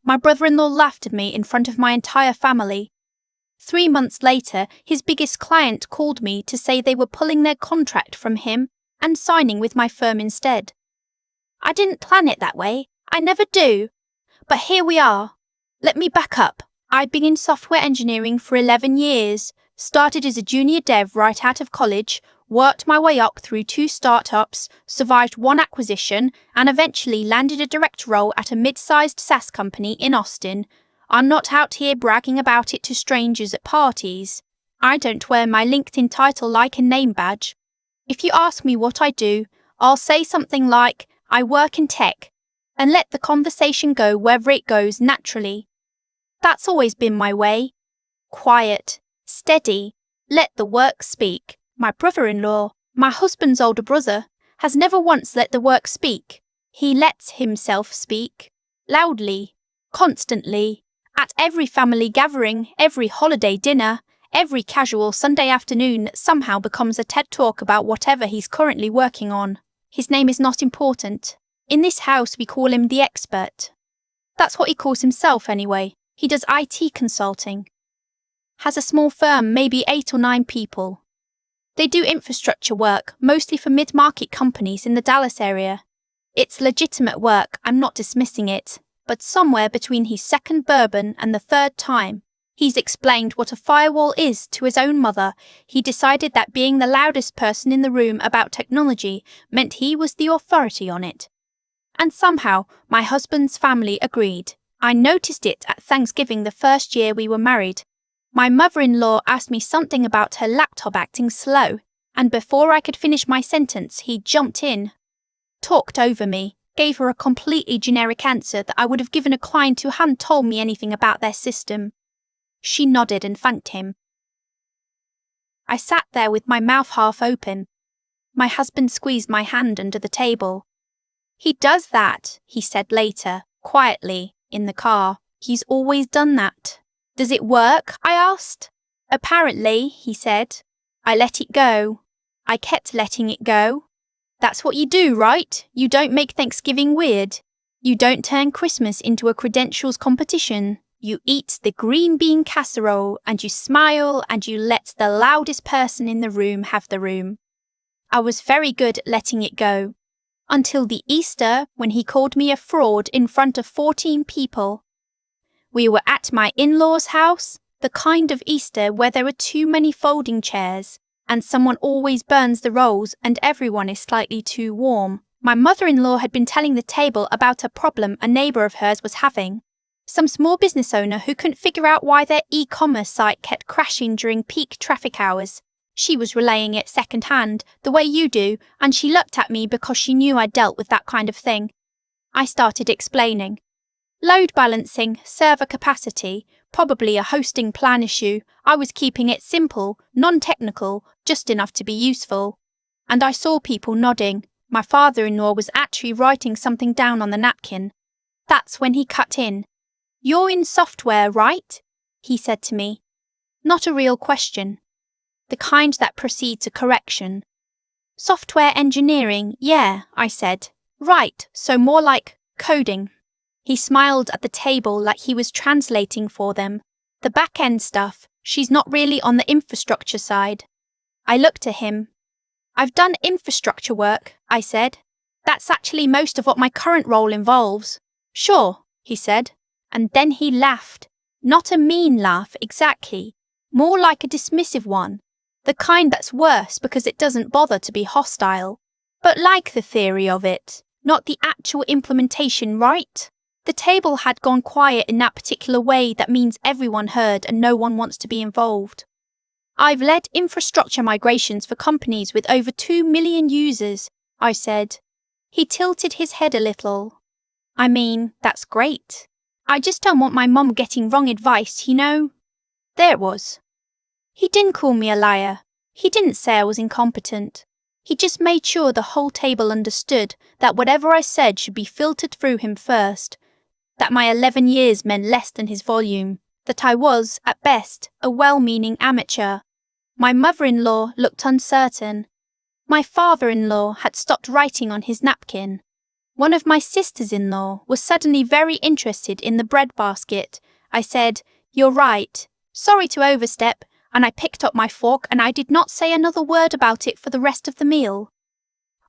My brother-in-law laughed at me in front of my entire family. 3 months later, his biggest client called me to say they were pulling their contract from him and signing with my firm instead. I didn't plan it that way. I never do. But here we are. Let me back up. I've been in software engineering for 11 years, started as a junior dev right out of college, worked my way up through 2 startups, survived 1 acquisition, and eventually landed a direct role at a mid-sized SaaS company in Austin. I'm not out here bragging about it to strangers at parties. I don't wear my LinkedIn title like a name badge. If you ask me what I do, I'll say something like, I work in tech, and let the conversation go wherever it goes naturally. That's always been my way. Quiet, steady, let the work speak. My brother-in-law, my husband's older brother, has never once let the work speak. He lets himself speak. Loudly, constantly, at every family gathering, every holiday dinner, every casual Sunday afternoon that somehow becomes a TED Talk about whatever he's currently working on. His name is not important. In this house we call him the expert. That's what he calls himself anyway. He does IT consulting. Has a small firm, maybe 8 or 9 people. They do infrastructure work, mostly for mid-market companies in the Dallas area. It's legitimate work, I'm not dismissing it, but somewhere between his second bourbon and the 3rd time, he's explained what a firewall is to his own mother. He decided that being the loudest person in the room about technology meant he was the authority on it. And somehow, my husband's family agreed. I noticed it at Thanksgiving the first year we were married. My mother-in-law asked me something about her laptop acting slow, and before I could finish my sentence, he jumped in, talked over me, gave her a completely generic answer that I would have given a client who hadn't told me anything about their system. She nodded and thanked him. I sat there with my mouth half open. My husband squeezed my hand under the table. He does that, he said later, quietly, in the car. He's always done that. Does it work? I asked. Apparently, he said. I let it go. I kept letting it go. That's what you do, right? You don't make Thanksgiving weird. You don't turn Christmas into a credentials competition. You eat the green bean casserole and you smile and you let the loudest person in the room have the room. I was very good at letting it go. Until the Easter when he called me a fraud in front of 14 people. We were at my in-laws' house, the kind of Easter where there are too many folding chairs, and someone always burns the rolls and everyone is slightly too warm. My mother-in-law had been telling the table about a problem a neighbour of hers was having. Some small business owner who couldn't figure out why their e-commerce site kept crashing during peak traffic hours. She was relaying it second-hand, the way you do, and she looked at me because she knew I'd dealt with that kind of thing. I started explaining. Load balancing, server capacity, probably a hosting plan issue. I was keeping it simple, non-technical, just enough to be useful. And I saw people nodding. My father-in-law was actually writing something down on the napkin. That's when he cut in. You're in software, right? He said to me. Not a real question. The kind that precedes a correction. Software engineering, yeah, I said. Right, so more like coding. He smiled at the table like he was translating for them. The back-end stuff, she's not really on the infrastructure side. I looked at him. I've done infrastructure work, I said. That's actually most of what my current role involves. Sure, he said. And then he laughed. Not a mean laugh, exactly. More like a dismissive one. The kind that's worse because it doesn't bother to be hostile. But like the theory of it, not the actual implementation, right? The table had gone quiet in that particular way that means everyone heard and no one wants to be involved. I've led infrastructure migrations for companies with over 2 million users, I said. He tilted his head a little. I mean, that's great. I just don't want my mum getting wrong advice, you know? There it was. He didn't call me a liar. He didn't say I was incompetent. He just made sure the whole table understood that whatever I said should be filtered through him first, that my 11 years meant less than his volume, that I was, at best, a well-meaning amateur. My mother-in-law looked uncertain. My father-in-law had stopped writing on his napkin. One of my sisters-in-law was suddenly very interested in the bread basket. I said, "You're right. Sorry to overstep," and I picked up my fork and I did not say another word about it for the rest of the meal.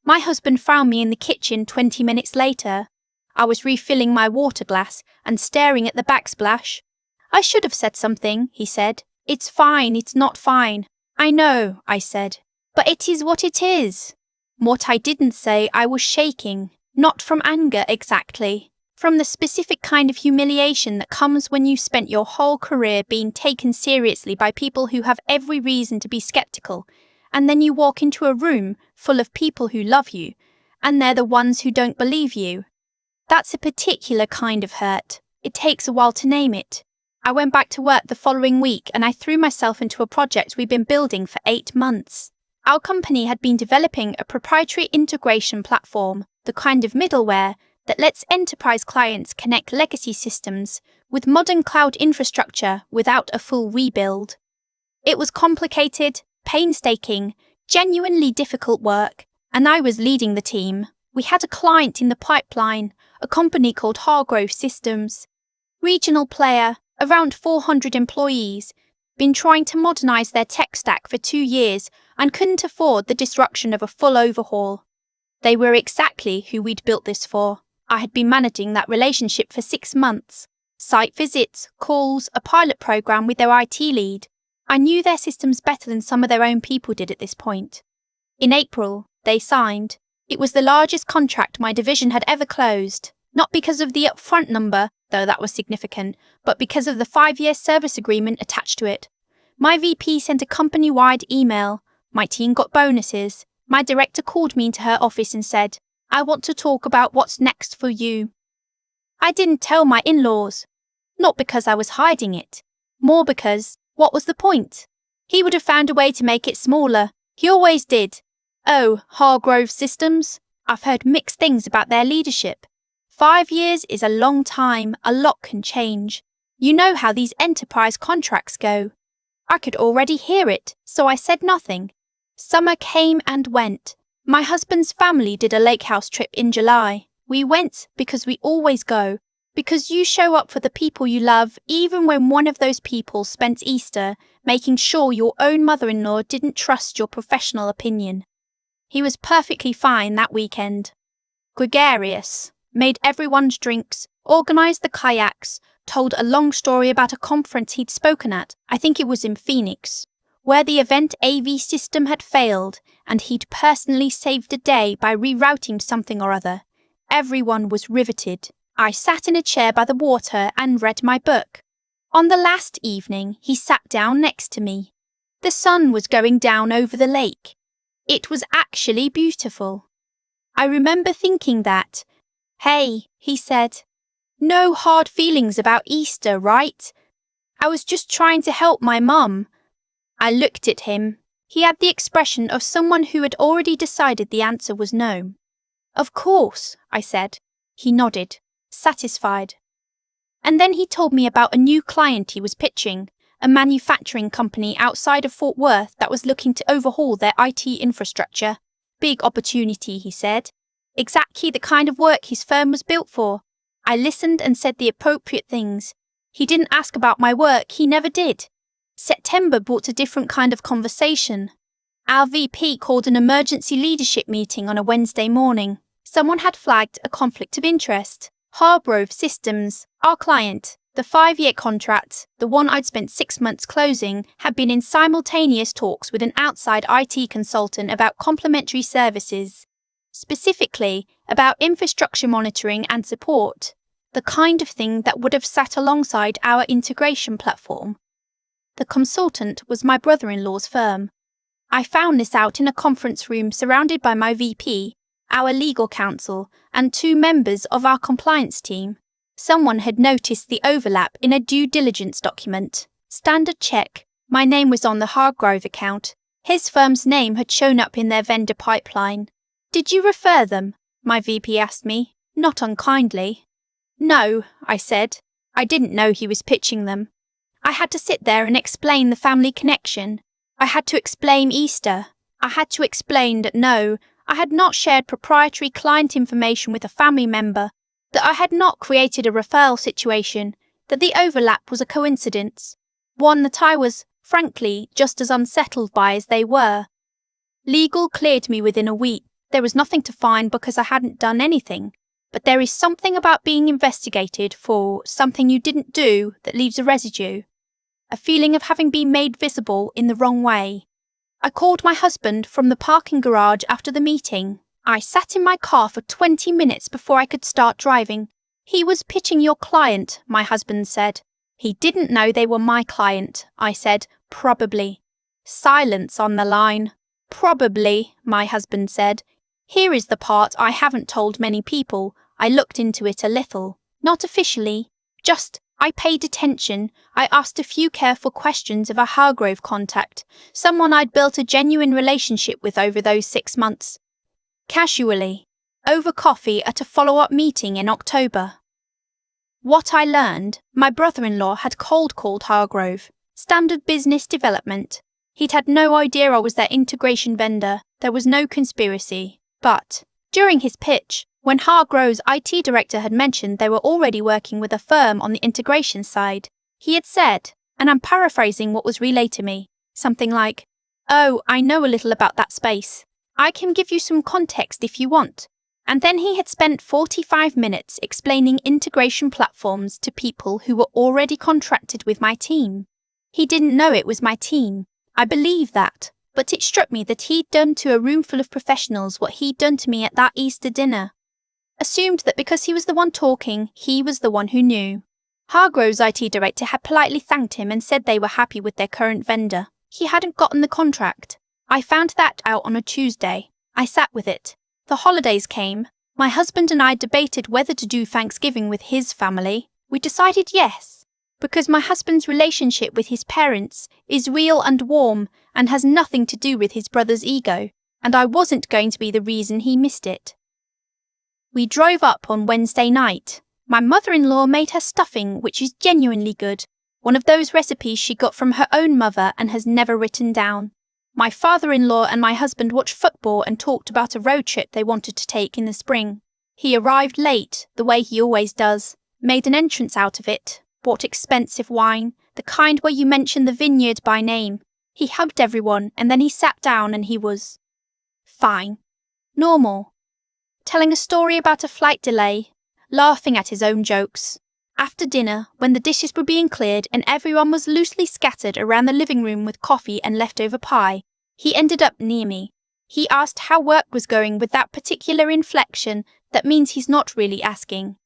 My husband found me in the kitchen 20 minutes later. I was refilling my water glass and staring at the backsplash. "I should have said something," he said. "It's fine, it's not fine." "I know," I said, "but it is what it is." What I didn't say, I was shaking, not from anger exactly, from the specific kind of humiliation that comes when you've spent your whole career being taken seriously by people who have every reason to be skeptical, and then you walk into a room full of people who love you, and they're the ones who don't believe you. That's a particular kind of hurt. It takes a while to name it. I went back to work the following week and I threw myself into a project we've been building for 8 months. Our company had been developing a proprietary integration platform, the kind of middleware that lets enterprise clients connect legacy systems with modern cloud infrastructure without a full rebuild. It was complicated, painstaking, genuinely difficult work, and I was leading the team. We had a client in the pipeline, a company called Hargrove Systems. Regional player, around 400 employees, been trying to modernize their tech stack for 2 years and couldn't afford the disruption of a full overhaul. They were exactly who we'd built this for. I had been managing that relationship for 6 months. Site visits, calls, a pilot program with their IT lead. I knew their systems better than some of their own people did at this point. In April, they signed. It was the largest contract my division had ever closed, not because of the upfront number, though that was significant, but because of the 5-year service agreement attached to it. My VP sent a company-wide email. My team got bonuses. My director called me into her office and said, "I want to talk about what's next for you." I didn't tell my in-laws. Not because I was hiding it. More because, what was the point? He would have found a way to make it smaller. He always did. Oh, Hargrove Systems. I've heard mixed things about their leadership. 5 years is a long time, a lot can change. You know how these enterprise contracts go. I could already hear it, so I said nothing. Summer came and went. My husband's family did a lake house trip in July. We went because we always go, because you show up for the people you love even when one of those people spent Easter making sure your own mother-in-law didn't trust your professional opinion. He was perfectly fine that weekend. Gregarious, made everyone's drinks, organised the kayaks, told a long story about a conference he'd spoken at, I think it was in Phoenix, where the event AV system had failed and he'd personally saved a day by rerouting something or other. Everyone was riveted. I sat in a chair by the water and read my book. On the last evening, he sat down next to me. The sun was going down over the lake. It was actually beautiful. I remember thinking that, "Hey," he said, "no hard feelings about Easter, right? I was just trying to help my mum." I looked at him. He had the expression of someone who had already decided the answer was no. "Of course," I said. He nodded, satisfied. And then he told me about a new client he was pitching, a manufacturing company outside of Fort Worth that was looking to overhaul their IT infrastructure. Big opportunity, he said. Exactly the kind of work his firm was built for. I listened and said the appropriate things. He didn't ask about my work, he never did. September brought a different kind of conversation. Our VP called an emergency leadership meeting on a Wednesday morning. Someone had flagged a conflict of interest. Hargrove Systems, our client, the 5-year contract, the one I'd spent 6 months closing, had been in simultaneous talks with an outside IT consultant about complementary services, specifically about infrastructure monitoring and support, the kind of thing that would have sat alongside our integration platform. The consultant was my brother-in-law's firm. I found this out in a conference room surrounded by my VP, our legal counsel, and 2 members of our compliance team. Someone had noticed the overlap in a due diligence document. Standard check. My name was on the Hargrove account. His firm's name had shown up in their vendor pipeline. "Did you refer them?" my VP asked me, not unkindly. "No," I said. I didn't know he was pitching them. I had to sit there and explain the family connection. I had to explain Easter. I had to explain that no, I had not shared proprietary client information with a family member, that I had not created a referral situation, that the overlap was a coincidence, one that I was, frankly, just as unsettled by as they were. Legal cleared me within a week. There was nothing to fine because I hadn't done anything, but there is something about being investigated for something you didn't do that leaves a residue, a feeling of having been made visible in the wrong way. I called my husband from the parking garage after the meeting. I sat in my car for 20 minutes before I could start driving. He was pitching your client, my husband said. He didn't know they were my client, I said, probably. Silence on the line. Probably, my husband said. Here is the part I haven't told many people. I looked into it a little. Not officially. Just, I paid attention. I asked a few careful questions of a Hargrove contact, someone I'd built a genuine relationship with over those 6 months. Casually. Over coffee at a follow-up meeting in October. What I learned, my brother-in-law had cold called Hargrove. Standard business development. He'd had no idea I was their integration vendor. There was no conspiracy. But, during his pitch, when Hargrove's IT director had mentioned they were already working with a firm on the integration side, he had said, and I'm paraphrasing what was relayed to me, something like, "Oh, I know a little about that space. I can give you some context if you want." And then he had spent 45 minutes explaining integration platforms to people who were already contracted with my team. He didn't know it was my team. I believe that, but it struck me that he'd done to a room full of professionals what he'd done to me at that Easter dinner. Assumed that because he was the one talking, he was the one who knew. Hargrove's IT director had politely thanked him and said they were happy with their current vendor. He hadn't gotten the contract. I found that out on a Tuesday. I sat with it. The holidays came. My husband and I debated whether to do Thanksgiving with his family. We decided yes, because my husband's relationship with his parents is real and warm and has nothing to do with his brother's ego, and I wasn't going to be the reason he missed it. We drove up on Wednesday night. My mother-in-law made her stuffing, which is genuinely good, one of those recipes she got from her own mother and has never written down. My father-in-law and my husband watched football and talked about a road trip they wanted to take in the spring. He arrived late, the way he always does, made an entrance out of it, bought expensive wine, the kind where you mention the vineyard by name. He hugged everyone and then he sat down and he was fine. Normal. Telling a story about a flight delay, laughing at his own jokes. After dinner, when the dishes were being cleared and everyone was loosely scattered around the living room with coffee and leftover pie, he ended up near me. He asked how work was going with that particular inflection that means he's not really asking.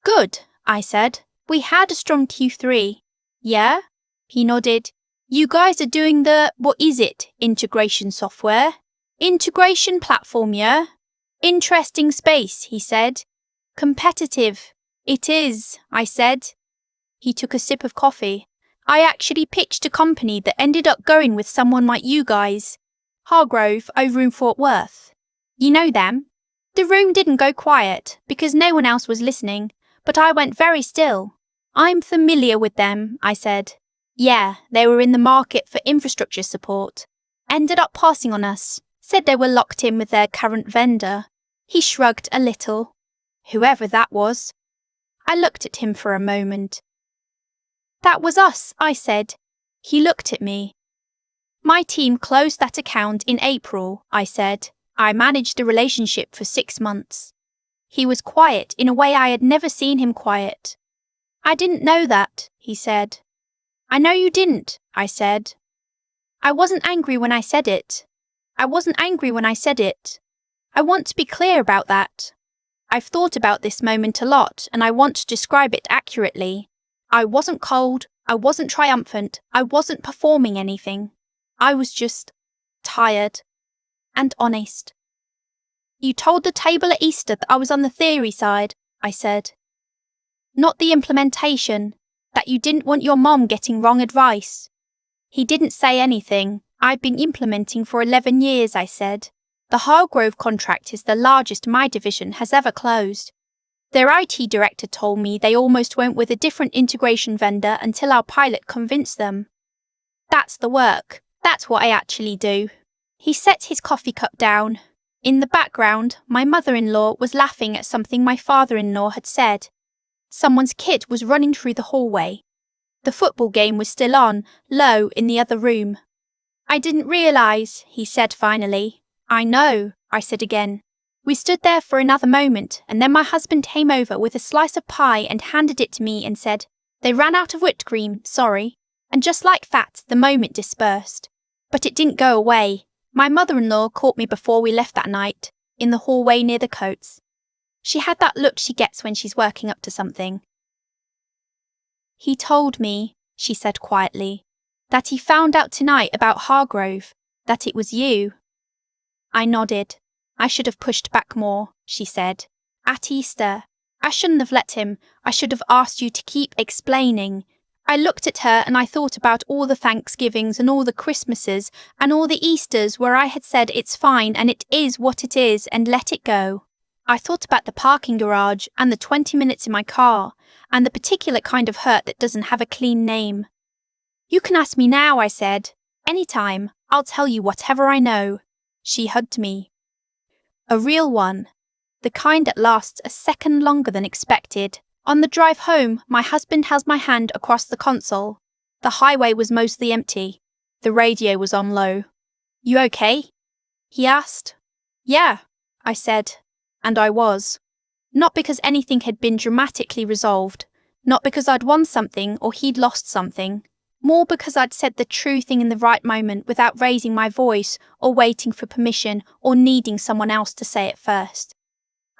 Good, I said. We had a strong Q3. Yeah? He nodded. You guys are doing the, what is it, integration software? Integration platform, yeah? Interesting space, he said. Competitive. It is, I said. He took a sip of coffee. I actually pitched a company that ended up going with someone like you guys. Hargrove over in Fort Worth. You know them? The room didn't go quiet because no one else was listening, but I went very still. I'm familiar with them, I said. Yeah, they were in the market for infrastructure support. Ended up passing on us. Said they were locked in with their current vendor. He shrugged a little. Whoever that was. I looked at him for a moment. That was us, I said. He looked at me. My team closed that account in April, I said. I managed the relationship for 6 months. He was quiet in a way I had never seen him quiet. I didn't know that, he said. I know you didn't, I said. I wasn't angry when I said it. I wasn't angry when I said it. I want to be clear about that. I've thought about this moment a lot and I want to describe it accurately. I wasn't cold, I wasn't triumphant, I wasn't performing anything. I was just tired and honest. You told the table at Easter that I was on the theory side, I said. Not the implementation, that you didn't want your mom getting wrong advice. He didn't say anything. I've been implementing for 11 years, I said. The Hargrove contract is the largest my division has ever closed. Their IT director told me they almost went with a different integration vendor until our pilot convinced them. That's the work. That's what I actually do. He set his coffee cup down. In the background, my mother-in-law was laughing at something my father-in-law had said. Someone's kid was running through the hallway. The football game was still on, low in the other room. "I didn't realise," he said finally. "I know," I said again. We stood there for another moment, and then my husband came over with a slice of pie and handed it to me and said, "They ran out of whipped cream, sorry." And just like that, the moment dispersed. But it didn't go away. My mother-in-law caught me before we left that night, in the hallway near the coats. She had that look she gets when she's working up to something. "He told me," she said quietly, "that he found out tonight about Hargrove, that it was you." I nodded. "I should have pushed back more," she said. "At Easter. I shouldn't have let him. I should have asked you to keep explaining." I looked at her and I thought about all the Thanksgivings and all the Christmases and all the Easters where I had said it's fine and it is what it is and let it go. I thought about the parking garage and the 20 minutes in my car and the particular kind of hurt that doesn't have a clean name. "You can ask me now," I said. "Anytime. I'll tell you whatever I know." She hugged me. A real one. The kind that lasts a second longer than expected. On the drive home, my husband held my hand across the console. The highway was mostly empty. The radio was on low. "You okay?" he asked. "Yeah," I said. And I was. Not because anything had been dramatically resolved, not because I'd won something or he'd lost something, more because I'd said the true thing in the right moment without raising my voice or waiting for permission or needing someone else to say it first.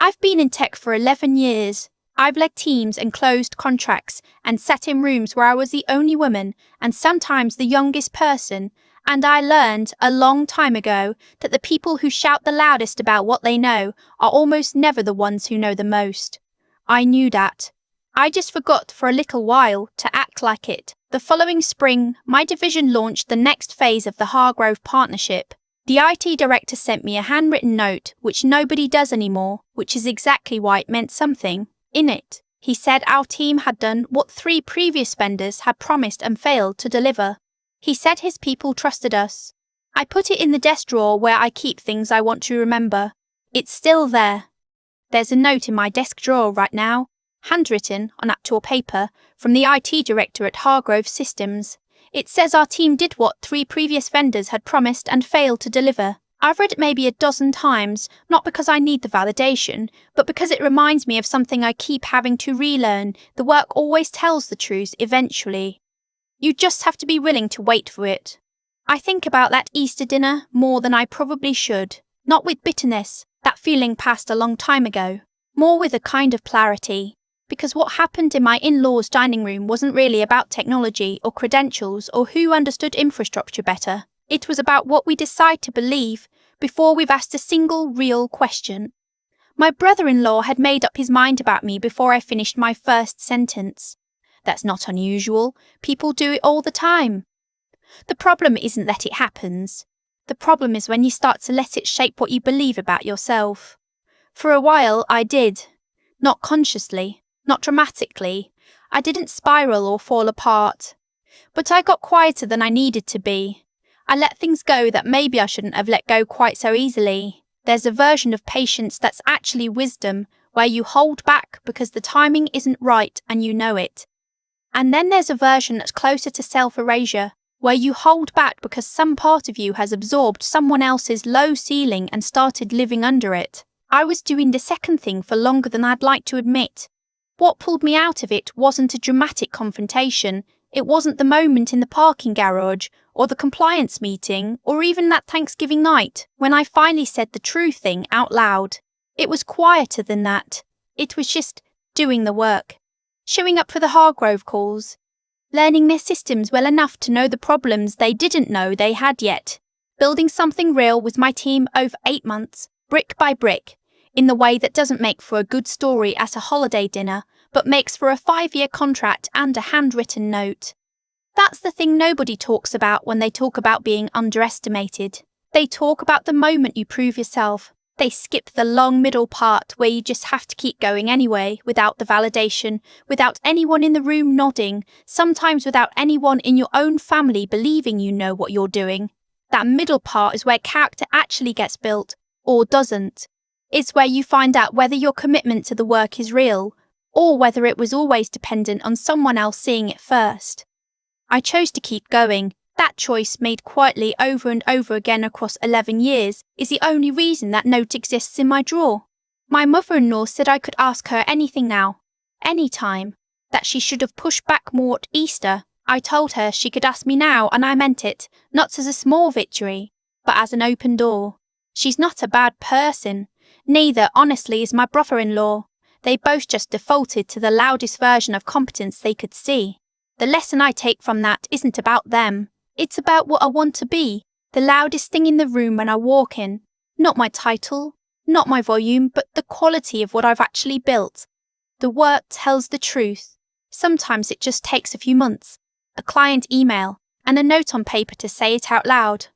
I've been in tech for 11 years. I've led teams and closed contracts and sat in rooms where I was the only woman and sometimes the youngest person, and I learned a long time ago that the people who shout the loudest about what they know are almost never the ones who know the most. I knew that. I just forgot for a little while to act like it. The following spring, my division launched the next phase of the Hargrove partnership. The IT director sent me a handwritten note, which nobody does anymore, which is exactly why it meant something. In it, he said our team had done what 3 previous vendors had promised and failed to deliver. He said his people trusted us. I put it in the desk drawer where I keep things I want to remember. It's still there. There's a note in my desk drawer right now, handwritten on actual paper, from the IT director at Hargrove Systems. It says our team did what 3 previous vendors had promised and failed to deliver. I've read it maybe a dozen times, not because I need the validation, but because it reminds me of something I keep having to relearn. The work always tells the truth eventually. You just have to be willing to wait for it. I think about that Easter dinner more than I probably should. Not with bitterness, that feeling passed a long time ago. More with a kind of clarity. Because what happened in my in-laws' dining room wasn't really about technology or credentials or who understood infrastructure better. It was about what we decide to believe before we've asked a single real question. My brother-in-law had made up his mind about me before I finished my first sentence. That's not unusual. People do it all the time. The problem isn't that it happens. The problem is when you start to let it shape what you believe about yourself. For a while, I did. Not consciously, not dramatically. I didn't spiral or fall apart. But I got quieter than I needed to be. I let things go that maybe I shouldn't have let go quite so easily. There's a version of patience that's actually wisdom, where you hold back because the timing isn't right and you know it. And then there's a version that's closer to self-erasure, where you hold back because some part of you has absorbed someone else's low ceiling and started living under it. I was doing the second thing for longer than I'd like to admit. What pulled me out of it wasn't a dramatic confrontation. It wasn't the moment in the parking garage, or the compliance meeting, or even that Thanksgiving night, when I finally said the true thing out loud. It was quieter than that. It was just doing the work. Showing up for the Hargrove calls. Learning their systems well enough to know the problems they didn't know they had yet. Building something real with my team over 8 months, brick by brick, in the way that doesn't make for a good story at a holiday dinner, but makes for a 5-year contract and a handwritten note. That's the thing nobody talks about when they talk about being underestimated. They talk about the moment you prove yourself. They skip the long middle part where you just have to keep going anyway, without the validation, without anyone in the room nodding, sometimes without anyone in your own family believing you know what you're doing. That middle part is where character actually gets built, or doesn't. It's where you find out whether your commitment to the work is real, or whether it was always dependent on someone else seeing it first. I chose to keep going. That choice, made quietly over and over again across 11 years, is the only reason that note exists in my drawer. My mother-in-law said I could ask her anything now, any time, that she should have pushed back more at Easter. I told her she could ask me now, and I meant it, not as a small victory, but as an open door. She's not a bad person. Neither, honestly, is my brother-in-law. They both just defaulted to the loudest version of competence they could see. The lesson I take from that isn't about them. It's about what I want to be, the loudest thing in the room when I walk in. Not my title, not my volume, but the quality of what I've actually built. The work tells the truth. Sometimes it just takes a few months, a client email, and a note on paper to say it out loud.